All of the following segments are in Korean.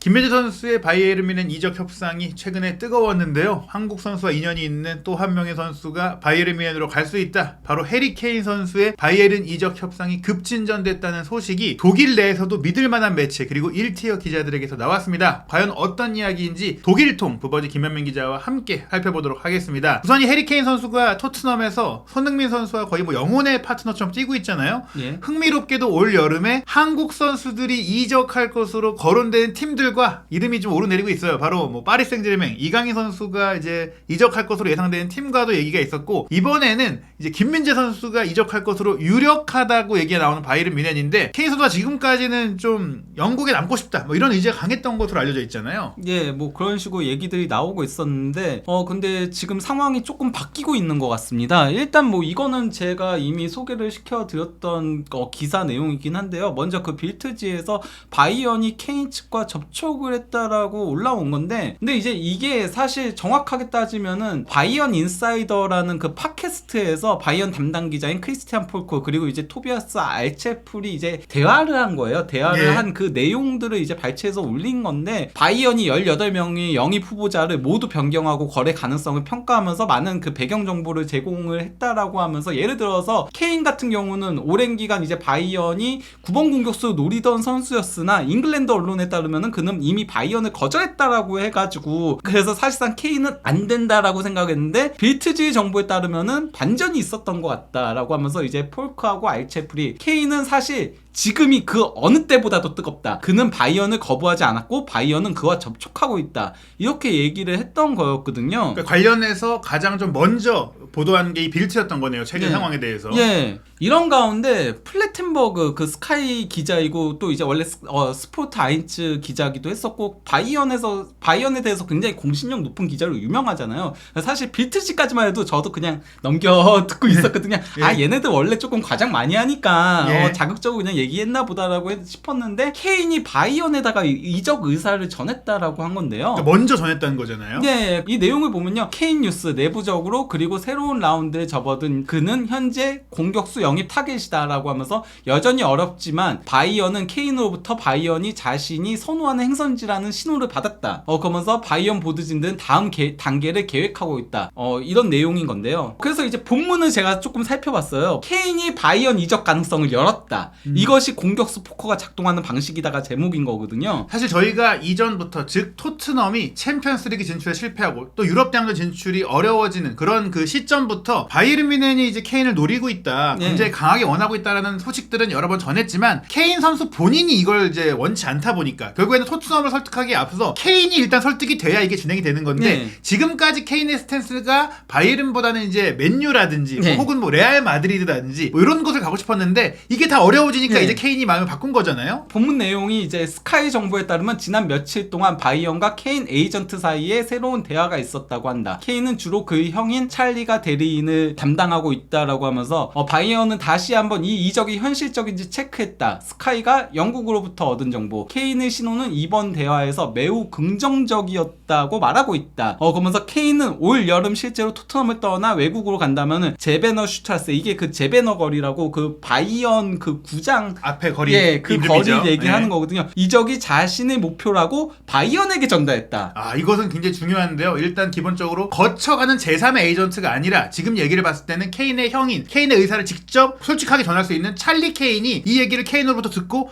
김민재 선수의 바이에른 뮌헨 이적 협상이 최근에 뜨거웠는데요. 한국 선수와 인연이 있는 또 한 명의 선수가 바이에른 뮌헨으로 갈 수 있다. 바로 해리 케인 선수의 바이에른 이적 협상이 급진전됐다는 소식이 독일 내에서도 믿을만한 매체 그리고 1티어 기자들에게서 나왔습니다. 과연 어떤 이야기인지 독일통 부버지 김현민 기자와 함께 살펴보도록 하겠습니다. 우선 이 해리 케인 선수가 토트넘에서 손흥민 선수와 거의 뭐 영혼의 파트너처럼 뛰고 있잖아요. 예. 흥미롭게도 올 여름에 한국 선수들이 이적할 것으로 거론된 팀들과 이름이 좀 오르내리고 있어요. 바로 뭐 파리 생제르맹 이강인 선수가 이제 이적할 것으로 예상되는 팀과도 얘기가 있었고, 이번에는 이제 김민재 선수가 이적할 것으로 유력하다고 얘기가 나오는 바이에른 뮌헨인데, 케인 선수가 지금까지는 좀 영국에 남고 싶다 뭐 이런 의지가 강했던 것으로 알려져 있잖아요. 예, 뭐 그런 식으로 얘기들이 나오고 있었는데 근데 지금 상황이 조금 바뀌고 있는 것 같습니다. 일단 뭐 이거는 제가 이미 소개를 시켜드렸던 기사 내용이긴 한데요. 먼저 그 빌트지에서 바이언이 케인 측과 접촉을 했다라고 올라온 건데, 근데 이제 이게 사실 정확하게 따지면은 바이언 인사이더라는 그 팟캐스트에서 바이언 담당 기자인 크리스티안 폴코 그리고 이제 토비아스 알체풀이 이제 대화를 한 거예요. 대화를 예. 한 그 내용들을 이제 발췌해서 올린 건데, 바이언이 18명의 영입 후보자를 모두 변경하고 거래 가능성을 평가하면서 많은 그 배경 정보를 제공을 했다라고 하면서, 예를 들어서 케인 같은 경우는 오랜 기간 이제 바이언이 9번 공격수로 노리던 선수였으나 잉글랜드 언론에 따르면은 그는 이미 바이언을 거절했다라고 해가지고, 그래서 사실상 케인은 안 된다라고 생각했는데 빌트지 정보에 따르면은 반전이 있었던 것 같다라고 하면서 이제 폴크하고 알체프리 케인은 사실 지금이 그 어느 때보다도 뜨겁다. 그는 바이언을 거부하지 않았고 바이언은 그와 접촉하고 있다. 이렇게 얘기를 했던 거였거든요. 그러니까 관련해서 가장 좀 먼저 보도한 게 이 빌트였던 거네요. 최근 예. 상황에 대해서. 예. 이런 가운데 플래텐버그 그 스카이 기자이고 또 이제 원래 스포트 아인츠 기자기도 했었고, 바이언에 대해서 굉장히 공신력 높은 기자로 유명하잖아요. 사실 빌트지까지만 해도 저도 그냥 넘겨 듣고 있었거든요. 예. 아, 얘네들 원래 조금 과장 많이 하니까 예. 자극적으로 그냥 얘기했나 보다라고 싶었는데, 케인이 바이언에다가 이적 의사를 전했다라고 한 건데요. 그러니까 먼저 전했다는 거잖아요. 네, 이 내용을 보면요, 케인 뉴스 내부적으로 그리고 새로운 라운드에 접어든 그는 현재 공격수 영입 타겟이다라고 하면서, 여전히 어렵지만 바이언은 케인으로부터 바이언이 자신이 선호하는 행선지라는 신호를 받았다. 그러면서 바이언 보드진들은 다음 단계를 계획하고 있다. 이런 내용인 건데요. 그래서 이제 본문을 제가 조금 살펴봤어요. 케인이 바이언 이적 가능성을 열었다. 이것이 공격수 포커가 작동하는 방식이다가 제목인 거거든요. 사실 저희가 이전부터, 즉 토트넘이 챔피언스리그 진출에 실패하고 또 유럽 대항전 진출이 어려워지는 그런 그 시점부터 바이에른 뮌헨이 이제 케인을 노리고 있다, 예. 굉장히 강하게 원하고 있다라는 소식들은 여러 번 전했지만, 케인 선수 본인이 이걸 이제 원치 않다 보니까 결국에는 토트넘을 설득하기에 앞서서 케인이 일단 설득이 돼야 이게 진행이 되는 건데, 예. 지금까지 케인의 스탠스가 바이에른보다는 이제 맨유라든지 예. 혹은 뭐 레알 마드리드라든지 뭐 이런 곳을 가고 싶었는데, 이게 다 어려워지니까 예. 이제 케인이 마음을 바꾼 거잖아요. 본문 내용이 이제 스카이 정보에 따르면 지난 며칠 동안 바이언과 케인 에이전트 사이에 새로운 대화가 있었다고 한다. 케인은 주로 그의 형인 찰리가 대리인을 담당하고 있다라고 하면서, 바이언은 다시 한번 이 이적이 현실적인지 체크했다. 스카이가 영국으로부터 얻은 정보, 케인의 신호는 이번 대화에서 매우 긍정적이었다고 말하고 있다. 그러면서 케인은 올 여름 실제로 토트넘을 떠나 외국으로 간다면은 제베너 슈트라스, 이게 그 제베너 거리라고 그 바이언 그 구장 앞에 거리, 예, 그 이름이죠. 거리를 얘기하는 예. 거거든요. 이적이 자신의 목표라고 바이언에게 전달했다. 이것은 굉장히 중요한데요. 일단 기본적으로 거쳐가는 제3의 에이전트가 아니라, 지금 얘기를 봤을 때는 케인의 형인, 케인의 의사를 직접 솔직하게 전할 수 있는 찰리 케인이 이 얘기를 케인으로부터 듣고,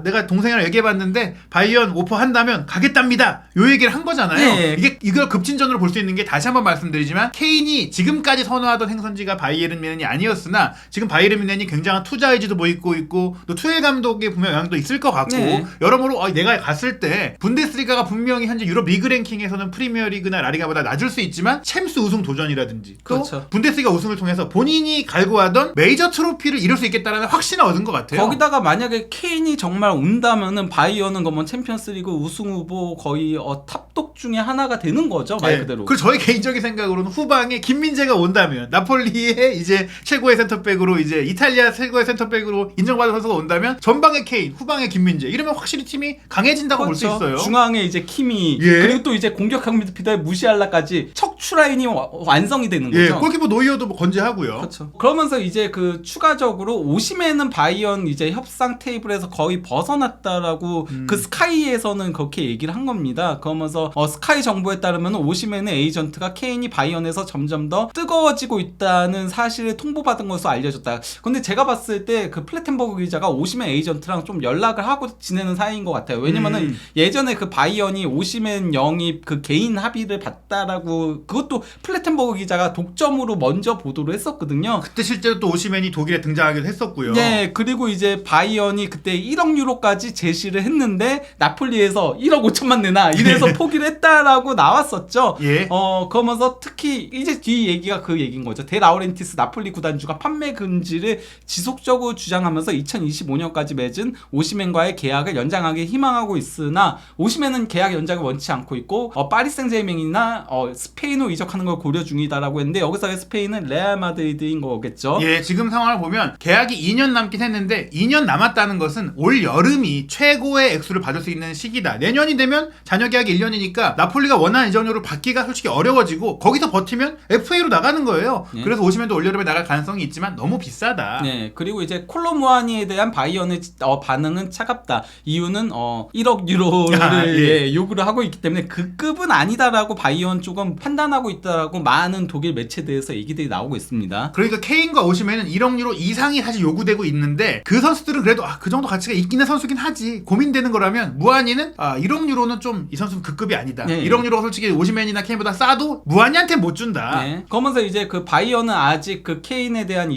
내가 동생이랑 얘기해봤는데 바이언 오퍼 한다면 가겠답니다, 요 얘기를 한 거잖아요. 예. 이걸 급진전으로 볼 수 있는 게, 다시 한번 말씀드리지만, 케인이 지금까지 선호하던 행선지가 바이에른 뮌헨이 아니었으나 지금 바이에른 뮌헨이 굉장한 투자 의지도 보이고 있고 또 투엘 감독의 분명 영향도 있을 것 같고, 네. 여러모로 내가 갔을 때 분데스리가가 분명히 현재 유럽 리그 랭킹에서는 프리미어리그나 라리가보다 낮을 수 있지만 챔스 우승 도전이라든지 또 그렇죠. 분데스리가 우승을 통해서 본인이 갈구하던 메이저 트로피를 이룰 수 있겠다라는 확신을 얻은 것 같아요. 거기다가 만약에 케인이 정말 온다면은 바이언은 그러면 챔피언스리그 우승 후보 거의 탑독 중에 하나가 되는 거죠, 말 네. 그대로. 그리고 저의 개인적인 생각으로는 후방에 김민재가 온다면 나폴리의 이제 최고의 센터백으로, 이제 이탈리아 최고의 센터백으로 인정받은 선수가 선수가 온다면 전방에 케인, 후방에 김민재 이러면 확실히 팀이 강해진다고 볼 수 그렇죠. 있어요. 중앙에 이제 키미 예. 그리고 또 이제 공격형 미드필더의 무시알라까지 척추 라인이 완성이 되는 거죠. 예, 골키퍼 노이어도 뭐 건재하고요. 그렇죠. 그러면서 이제 그 추가적으로 오시멘은 바이언 이제 협상 테이블에서 거의 벗어났다라고 그 스카이에서는 그렇게 얘기를 한 겁니다. 그러면서 스카이 정보에 따르면 오시멘의 에이전트가 케인이 바이언에서 점점 더 뜨거워지고 있다는 사실을 통보받은 것으로 알려졌다. 근데 제가 봤을 때 그 플래텐버그 기자가 오시멘 에이전트랑 좀 연락을 하고 지내는 사이인 것 같아요. 왜냐면은 예전에 그 바이언이 오시멘 영입 그 개인 합의를 봤다라고 그것도 플래텐버그 기자가 독점으로 먼저 보도를 했었거든요. 그때 실제로 또 오시멘이 독일에 등장하기도 했었고요. 네, 그리고 이제 바이언이 그때 1억 유로까지 제시를 했는데 나폴리에서 1억 5천만 내나 이래서 포기를 했다라고 나왔었죠. 예. 그러면서 특히 이제 뒤 얘기가 그 얘기인 거죠. 데 라우렌티스 나폴리 구단주가 판매 금지를 지속적으로 주장하면서 2025년까지 맺은 오시멘과의 계약을 연장하기 희망하고 있으나 오시멘은 계약 연장을 원치 않고 있고 파리 생제르맹이나 스페인으로 이적하는 걸 고려 중이다라고 했는데 여기서의 스페인은 레알 마드리드인 거겠죠. 예, 지금 상황을 보면 계약이 2년 남긴 했는데 2년 남았다는 것은 올 여름이 최고의 액수를 받을 수 있는 시기다. 내년이 되면 잔여 계약이 1년이니까 나폴리가 원하는 이적료를 받기가 솔직히 어려워지고 거기서 버티면 FA로 나가는 거예요. 예. 그래서 오시멘도 올 여름에 나갈 가능성이 있지만 너무 비싸다. 네, 그리고 이제 콜로무아니에 대한 바이언의 반응은 차갑다. 이유는 1억 유로를 예. 요구를 하고 있기 때문에 그 급은 아니다라고 바이언 쪽은 판단하고 있다라고 많은 독일 매체들에서 얘기들이 나오고 있습니다. 그러니까 케인과 오시멘은 1억 유로 이상이 사실 요구되고 있는데 그 선수들은 그래도 그 정도 가치가 있긴 한 선수긴 하지. 고민되는 거라면 무한이는 1억 유로는 좀 이 선수는 그 급이 아니다. 네. 1억 유로가 솔직히 오시멘이나 케인보다 싸도 무한이한테 못 준다. 네. 그러면서 이제 그 바이언은 아직 그 케인에 대한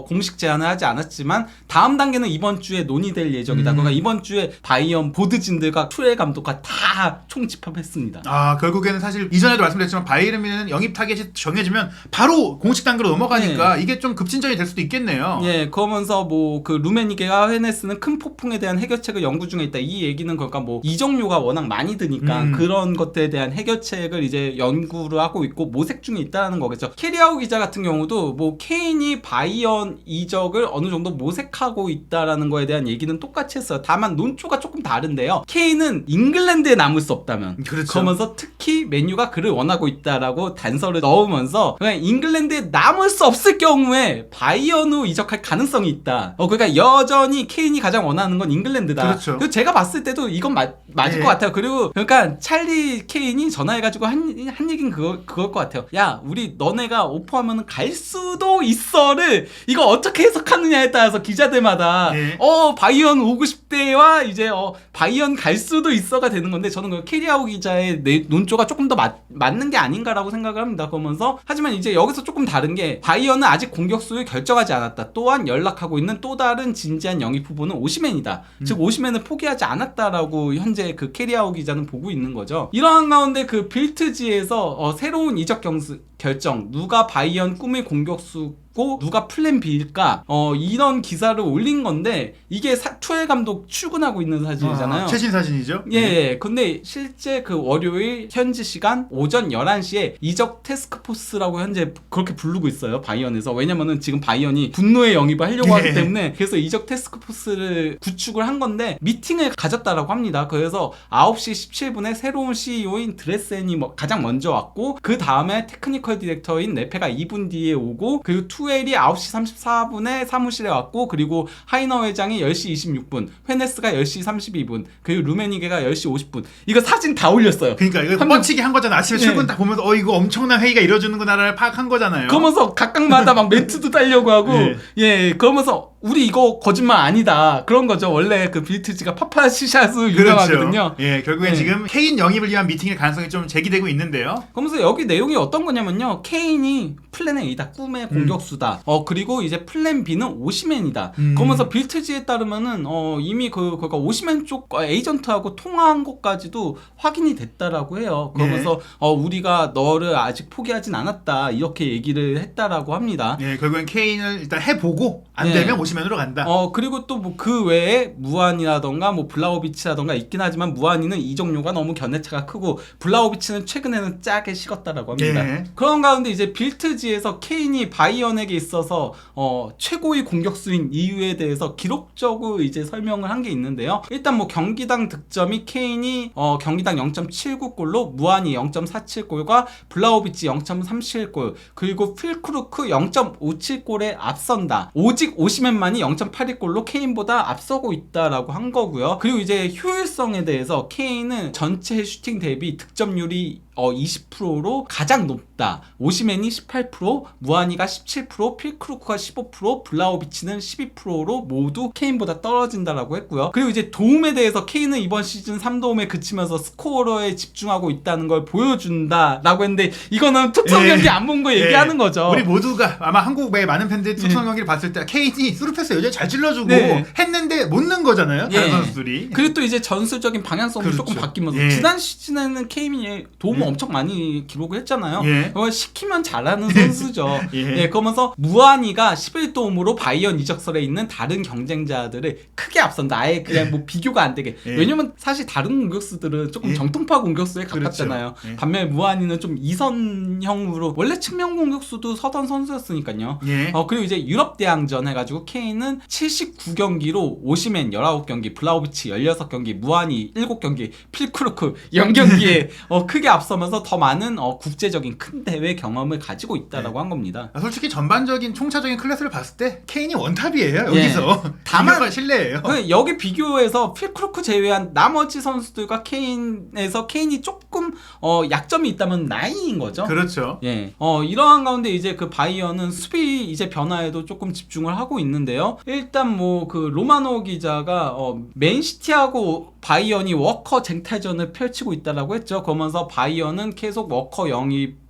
공식 제안을 하지 않았지만 다음 단계는 이번 주에 논의될 예정이다. 그러니까 이번 주에 바이언 보드진들과 투엘 감독과 다 총집합했습니다. 결국에는 사실 이전에도 말씀드렸지만 바이에른뮌헨은 영입 타겟이 정해지면 바로 공식 단계로 넘어가니까 이게 좀 급진전이 될 수도 있겠네요. 예, 그러면서 뭐 그 루메니게가 헤네스는 큰 폭풍에 대한 해결책을 연구 중에 있다. 이 얘기는 그러니까 뭐 이적료가 워낙 많이 드니까 그런 것들에 대한 해결책을 이제 연구를 하고 있고 모색 중에 있다는 거겠죠. 캐리아우 기자 같은 경우도 뭐 케인이 바이언 이적을 어느 정도 모색하고 있다라는 거에 대한 얘기는 똑같이 했어요. 다만 논조가 조금 다른데요. 케인은 잉글랜드에 남을 수 없다면 그렇죠. 그러면서 특히 맨유가 그를 원하고 있다라고 단서를 넣으면서 그냥 잉글랜드에 남을 수 없을 경우에 바이언으로 이적할 가능성이 있다. 그러니까 여전히 케인이 가장 원하는 건 잉글랜드다. 그렇죠. 그리고 제가 봤을 때도 이건 맞을 것 같아요. 그리고 그러니까 찰리 케인이 전화해가지고 한 얘기는 그걸 것 같아요. 야, 우리 너네가 오퍼하면 갈 수도 있어를 이거 어떻게 해석하느냐에 따라서 기자들마다 바이언 오고 싶대와 이제 바이언 갈 수도 있어가 되는 건데 저는 그 캐리아우 기자의 논조가 조금 더 맞는 게 아닌가라고 생각을 합니다. 그러면서 하지만 이제 여기서 조금 다른 게 바이언은 아직 공격수를 결정하지 않았다. 또한 연락하고 있는 또 다른 진지한 영입 후보는 오시멘이다. 즉 오시멘을 포기하지 않았다라고 현재 그 캐리아우 기자는 보고 있는 거죠. 이러한 가운데 그 빌트지에서 새로운 이적 결정 누가 바이언 꿈의 공격수고 누가 플랜 B일까 이런 기사를 올린 건데 이게 투엘 감독 출근하고 있는 사진이잖아요. 최신 사진이죠. 예. 근데 실제 그 월요일 현지 시간 오전 11시에 이적 테스크포스라고 현재 그렇게 부르고 있어요. 바이언에서. 왜냐면은 지금 바이언이 분노의 영입을 하려고 하기 때문에 그래서 이적 테스크포스를 구축을 한 건데 미팅을 가졌다라고 합니다. 그래서 9시 17분에 새로운 CEO인 드레센이 가장 먼저 왔고 그 다음에 테크니컬 디렉터인 네페가 2분 뒤에 오고 그리고 투엘이 9시 34분에 사무실에 왔고 그리고 하이너 회장이 10시 26분 헤네스가 10시 32분 그리고 루메니게가 10시 50분 이거 사진 다 올렸어요. 그러니까 이거 뻔치기 한 거잖아. 아침에 출근 딱 보면서 이거 엄청난 회의가 이루어지는구나를 파악한 거잖아요. 그러면서 각각마다 막 멘트도 달려고 하고 그러면서 우리 이거 거짓말 아니다 그런 거죠. 원래 그 빌트지가 파파시샷으로 유명하거든요. 그렇죠. 결국엔 지금 케인 영입을 위한 미팅일 가능성이 좀 제기되고 있는데요. 그러면서 여기 내용이 어떤 거냐면요. 케인이 플랜 A다. 꿈의 공격수다. 그리고 이제 플랜 B는 오시멘이다. 그러면서 빌트지에 따르면은 이미 그러니까 오시멘 쪽 에이전트하고 통화한 것까지도 확인이 됐다라고 해요. 그러면서 우리가 너를 아직 포기하진 않았다. 이렇게 얘기를 했다라고 합니다. 결국엔 케인을 일단 해보고 안 되면 오시멘 오시면으로 간다. 그리고 또 뭐 그 외에 무안이라던가 뭐 블라우비치라던가 있긴 하지만 무안이는 이적료가 너무 견해차가 크고 블라우비치는 최근에는 짜게 식었다라고 합니다. 예. 그런 가운데 이제 빌트지에서 케인이 바이언에게 있어서 최고의 공격수인 이유에 대해서 기록적으로 이제 설명을 한 게 있는데요. 일단 뭐 경기당 득점이 케인이 경기당 0.79골로 무안이 0.47골과 블라우비치 0.37골 그리고 필크루크 0.57골에 앞선다. 오직 오시맨만이 0.82골로 케인보다 앞서고 있다라고 한 거고요. 그리고 이제 효율성에 대해서 케인은 전체 슈팅 대비 득점률이 20%로 가장 높다. 오시맨이 18%, 무아니가 17%, 필크루크가 15%, 블라우비치는 12%로 모두 케인보다 떨어진다라고 했고요. 그리고 이제 도움에 대해서 케인은 이번 시즌 3도움에 그치면서 스코어러에 집중하고 있다는 걸 보여준다라고 했는데 이거는 특성 경기 안 본 거 얘기하는 거죠. 우리 모두가 아마 한국의 많은 팬들이 특성 경기를 봤을 때 케인이 스루패스 여전히 잘 찔러주고 했는데 못 넣은 거잖아요. 다른 선수들이. 그리고 또 이제 전술적인 방향성도 조금 바뀌면서 지난 시즌에는 케인이 도움을 엄청 많이 기록을 했잖아요. 시키면 잘하는 선수죠. 그러면서 무아니가 11도움으로 바이언 이적설에 있는 다른 경쟁자들을 크게 앞선다. 아예 그냥 뭐 비교가 안 되게. 왜냐면 사실 다른 공격수들은 조금 정통파 공격수에 가깝잖아요. 반면에 무아니는 좀 이선형으로 원래 측면 공격수도 서던 선수였으니까요. 그리고 이제 유럽 대항전 해가지고 케인은 79경기로 오시맨 19경기, 블라우비치 16경기, 무아니 7경기, 필크루크 0경기에 크게 앞서면서 더 많은 국제적인 큰 대회 경험을 가지고 있다라고 한 겁니다. 솔직히 전반적인 총차적인 클래스를 봤을 때 케인이 원탑이에요. 여기서. 다만 실례예요. 여기 비교해서 필크루크 제외한 나머지 선수들과 케인에서 케인이 조금 약점이 있다면 나이인 거죠. 그렇죠. 이러한 가운데 이제 그 바이언은 수비 이제 변화에도 조금 집중을 하고 있는데요. 일단 뭐 그 로마노 기자가 맨시티하고 바이언이 워커 쟁탈전을 펼치고 있다라고 했죠. 그러면서 바이언은 계속 워커 영입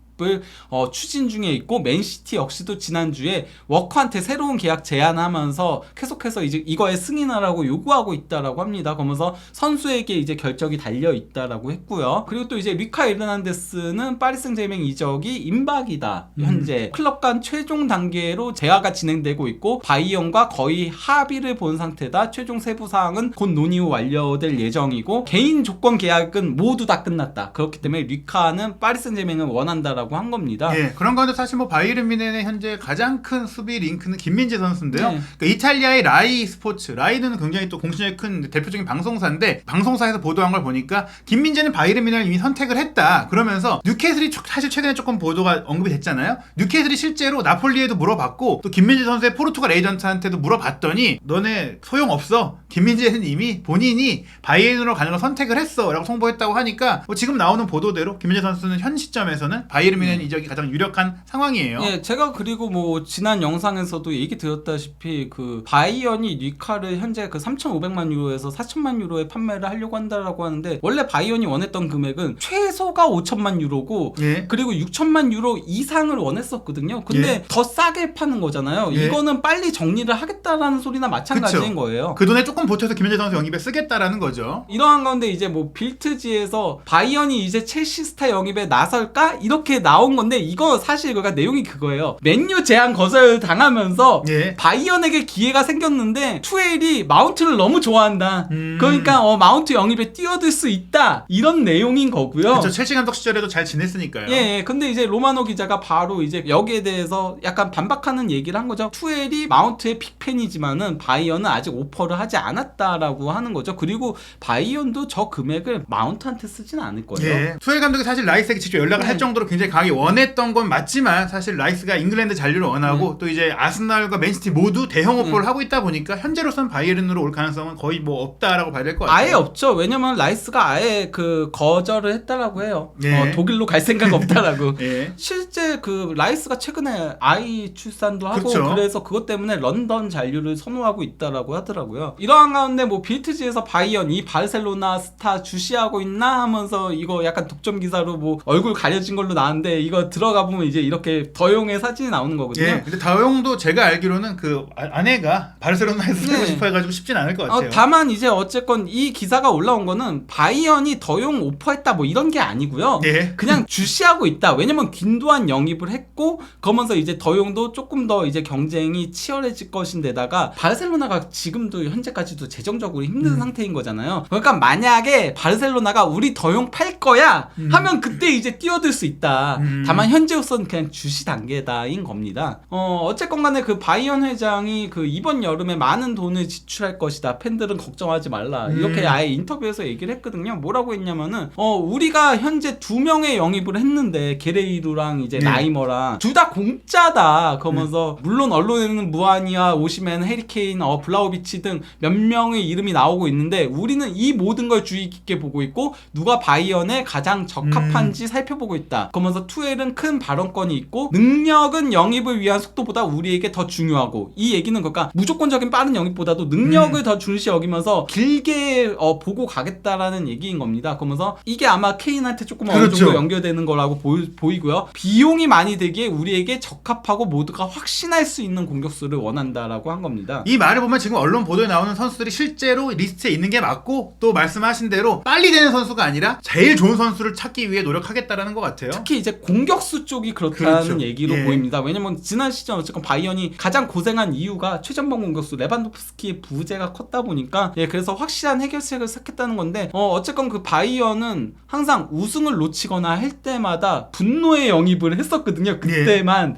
추진 중에 있고 맨시티 역시도 지난주에 워커한테 새로운 계약 제안하면서 계속해서 이제 이거에 승인하라고 요구하고 있다라고 합니다. 그러면서 선수에게 이제 결정이 달려 있다라고 했고요. 그리고 또 이제 리카 에르난데스는 파리 생제르맹 이적이 임박이다. 현재 클럽 간 최종 단계로 재화가 진행되고 있고 바이언과 거의 합의를 본 상태다. 최종 세부 사항은 곧 논의 후 완료될 예정이고 개인 조건 계약은 모두 다 끝났다. 그렇기 때문에 리카는 파리 생제르맹을 원한다라고 한 겁니다. 그런 가운데 사실 뭐 바이에른 뮌헨의 현재 가장 큰 수비 링크는 김민재 선수인데요. 그러니까 이탈리아의 라이 스포츠, 라이는 굉장히 또 공신력이 큰 대표적인 방송사인데 방송사에서 보도한 걸 보니까 김민재는 바이에른 뮌헨을 이미 선택을 했다. 그러면서 뉴캐슬이 사실 최근에 조금 보도가 언급이 됐잖아요. 뉴캐슬이 실제로 나폴리에도 물어봤고 또 김민재 선수의 포르투갈 에이전트한테도 물어봤더니 너네 소용없어. 김민재는 이미 본인이 바이에른으로 가는 걸 선택을 했어 라고 통보했다고 하니까 뭐 지금 나오는 보도대로 김민재 선수는 현 시점에서는 바이에른 뮌헨 이적이 가장 유력한 상황이에요. 제가 그리고 뭐 지난 영상에서도 얘기 드렸다시피 그 바이언이 리카를 현재 그 3,500만 유로에서 4,000만 유로에 판매를 하려고 한다라고 하는데 원래 바이언이 원했던 금액은 최소가 5,000만 유로고 그리고 6,000만 유로 이상을 원했었거든요. 근데 더 싸게 파는 거잖아요. 이거는 빨리 정리를 하겠다라는 소리나 마찬가지인 거예요. 그 돈에 조금 보태서 김민재 선수 영입에 쓰겠다라는 거죠. 이러한 가운데 이제 뭐 빌트지에서 바이언이 이제 첼시 스타 영입에 나설까? 이렇게 나온 건데 이거 사실 그가 내용이 그거예요. 맨유 제안 거절 당하면서 바이언에게 기회가 생겼는데 투엘이 마운트를 너무 좋아한다. 그러니까 마운트 영입에 뛰어들 수 있다. 이런 내용인 거고요. 그렇죠. 첼시 감독 시절에도 잘 지냈으니까요. 근데 이제 로마노 기자가 바로 이제 여기에 대해서 약간 반박하는 얘기를 한 거죠. 투엘이 마운트의 빅팬이지만은 바이언은 아직 오퍼를 하지 않았다라고 하는 거죠. 그리고 바이언도 저 금액을 마운트한테 쓰진 않을 거예요. 투엘 감독이 사실 라이스에게 직접 연락을 할 정도로 굉장히 강하게 원했던 건 맞지만 사실 라이스가 잉글랜드 잔류를 원하고 또 이제 아스날과 맨시티 모두 대형 오퍼를 하고 있다 보니까 현재로서는 바이에른으로 올 가능성은 거의 뭐 없다라고 봐야 될 것 같아요. 아예 없죠. 왜냐면 라이스가 아예 그 거절을 했다라고 해요. 독일로 갈 생각 없다라고. 실제 그 라이스가 최근에 아이 출산도 하고 그래서 그것 때문에 런던 잔류를 선호하고 있다라고 하더라고요. 이러한 가운데 뭐 빌트지에서 바이언 이 바르셀로나 스타 주시하고 있나 하면서 이거 약간 독점 기사로 뭐 얼굴 가려진 걸로 나왔는데 건데 이거 들어가 보면 이제 이렇게 더용의 사진이 나오는 거거든요. 예. 근데 다용도 제가 알기로는 그 아내가 바르셀로나에서 살고 네. 싶어 해가지고 쉽진 않을 것 같아요. 다만 이제 어쨌건 이 기사가 올라온 거는 바이언이 더용 오퍼했다 뭐 이런 게 아니고요. 예. 그냥 주시하고 있다. 왜냐면 균도한 영입을 했고 그러면서 이제 더용도 조금 더 이제 경쟁이 치열해질 것인데다가 바르셀로나가 지금도 현재까지도 재정적으로 힘든 상태인 거잖아요. 그러니까 만약에 바르셀로나가 우리 더용 팔 거야 하면 그때 이제 뛰어들 수 있다. 다만 현재로서는 그냥 주시 단계다인 겁니다. 어쨌건 간에 그 바이언 회장이 그 이번 여름에 많은 돈을 지출할 것이다. 팬들은 걱정하지 말라. 이렇게 아예 인터뷰에서 얘기를 했거든요. 뭐라고 했냐면은 우리가 현재 2명의 영입을 했는데 게레이루랑 이제 나이머랑 둘 다 공짜다. 그러면서 물론 언론에는 무아니아, 오시멘, 해리케인, 블라우비치 등 몇 명의 이름이 나오고 있는데 우리는 이 모든 걸 주의 깊게 보고 있고 누가 바이언에 가장 적합한지 살펴보고 있다. 그러면서 투엘은 큰 발언권이 있고 능력은 영입을 위한 속도보다 우리에게 더 중요하고 이 얘기는 그러니까 무조건적인 빠른 영입보다도 능력을 더 중시 여기면서 길게 보고 가겠다라는 얘기인 겁니다. 그러면서 이게 아마 케인한테 조금 어느 정도 연결되는 거라고 보이고요. 비용이 많이 들기에 우리에게 적합하고 모두가 확신할 수 있는 공격수를 원한다라고 한 겁니다. 이 말을 보면 지금 언론 보도에 나오는 선수들이 실제로 리스트에 있는 게 맞고 또 말씀하신 대로 빨리 되는 선수가 아니라 제일 좋은 선수를 찾기 위해 노력하겠다라는 것 같아요. 특히 이제 공격수 쪽이 그렇다는 그렇죠. 얘기로 예. 보입니다. 왜냐면 지난 시즌 어쨌건 바이언이 가장 고생한 이유가 최전방 공격수 레반도프스키의 부재가 컸다 보니까 그래서 확실한 해결책을 찾겠다는 건데 어쨌건 그 바이언은 항상 우승을 놓치거나 할 때마다 분노의 영입을 했었거든요. 그때만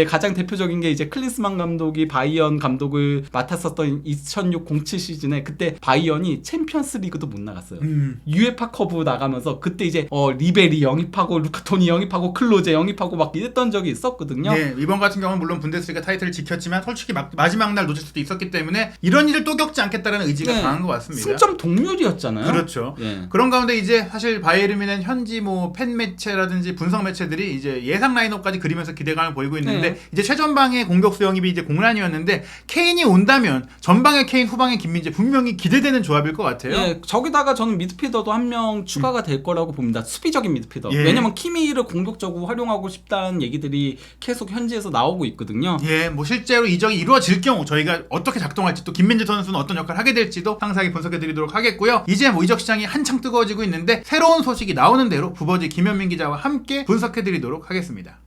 가장 대표적인 게 이제 클린스만 감독이 바이언 감독을 맡았었던 2006-07 시즌에 그때 바이언이 챔피언스 리그도 못 나갔어요. 유에파컵 나가면서 그때 이제 리베리 영입하고 루카토니 영입하고 클로제 영입하고 막 이랬던 적이 있었거든요. 네, 이번 같은 경우는 물론 분데스리가 타이틀을 지켰지만 솔직히 마지막 날 놓칠 수도 있었기 때문에 이런 일을 또 겪지 않겠다는 의지가 강한 것 같습니다. 승점 동률이었잖아요. 그렇죠. 그런 가운데 이제 사실 바이에른 뮌헨 현지 뭐 팬 매체라든지 분석 매체들이 이제 예상 라인업까지 그리면서 기대감을 보이고 있는데 이제 최전방의 공격수 영입이 이제 공란이었는데 케인이 온다면 전방의 케인, 후방의 김민재 분명히 기대되는 조합일 것 같아요. 저기다가 저는 미드필더도 한 명 추가가 될 거라고 봅니다. 수비적인 미드필더. 왜냐면 키미를 공격적으로 활용하고 싶다는 얘기들이 계속 현지에서 나오고 있거든요. 뭐 실제로 이적이 이루어질 경우 저희가 어떻게 작동할지 또 김민재 선수는 어떤 역할을 하게 될지도 상세하게 분석해드리도록 하겠고요. 이제 뭐 이적 시장이 한창 뜨거워지고 있는데 새로운 소식이 나오는 대로 부버지 김현민 기자와 함께 분석해드리도록 하겠습니다.